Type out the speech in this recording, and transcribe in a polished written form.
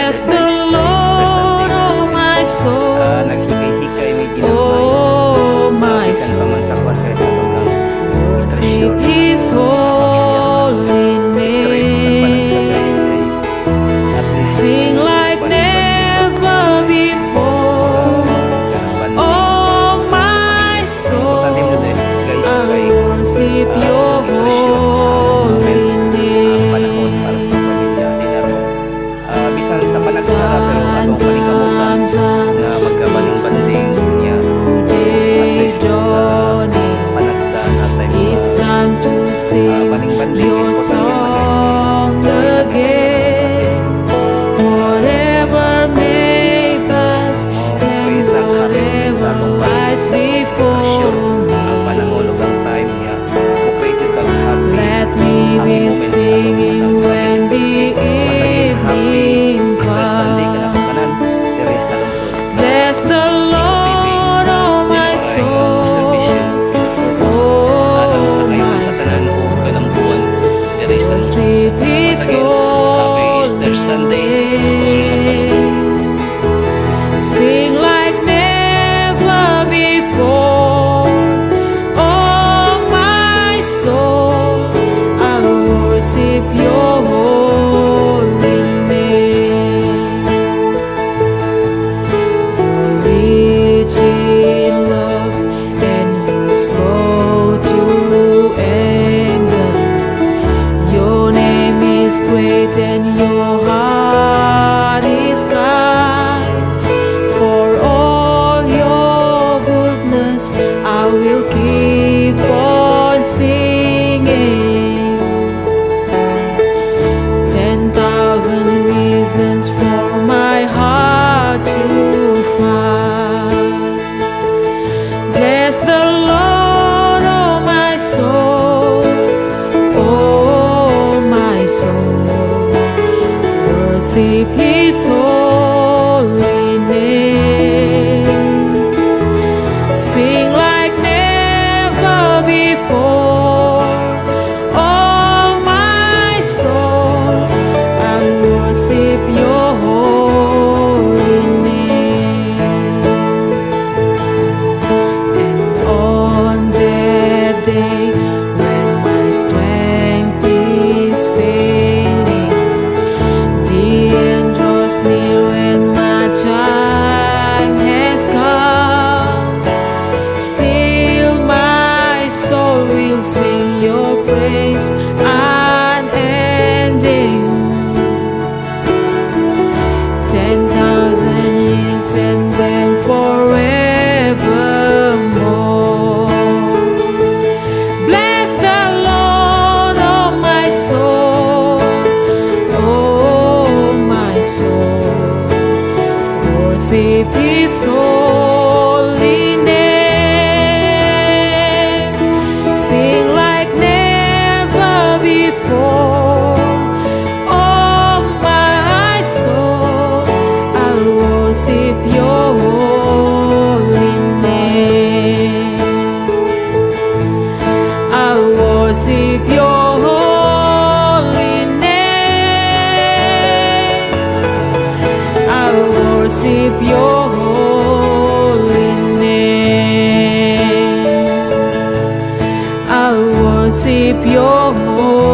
Bless the Lord, oh my soul, Naghikay-hikay may ginamay. oh my Kan soul. pamansakwan kayo sa lang. Worship His holy name. Sing like never before. Oh my soul, I worship Your holy name. Bisan sa panagsara pero Sun atong panikamutan comes up, na magkabaling-banding niya. new day dawning. Panagsa natin It's time to sing your song again. Whatever may pass and whatever lies before ang me, panahulog ang time niya. Created ang happy. let me be singing when the evening comes. Bless the Lord, oh my soul, oh my soul. Worship His holy name. Sing like never before. Oh my soul, I worship Your holy name. You're rich in love and you're slow to anger. Your name is great and Your heart is kind. For all Your goodness, I will keep on singing. 10,000 reasons for my heart to find. Bless the Lord, oh my soul, oh my soul. Worship His holy name. Sing like never before. Oh my soul, I worship Your holy name. And on that day when my strength is failing, the end draws near and my time has come, still my soul will sing Your praise unending. 10,000 years and then forevermore. Bless the Lord, oh my soul, oh my soul. Worship His holy name. Sing like never before. Oh my soul, I worship Your holy name. I worship Your holy name. I worship Your holy name. I worship Your holy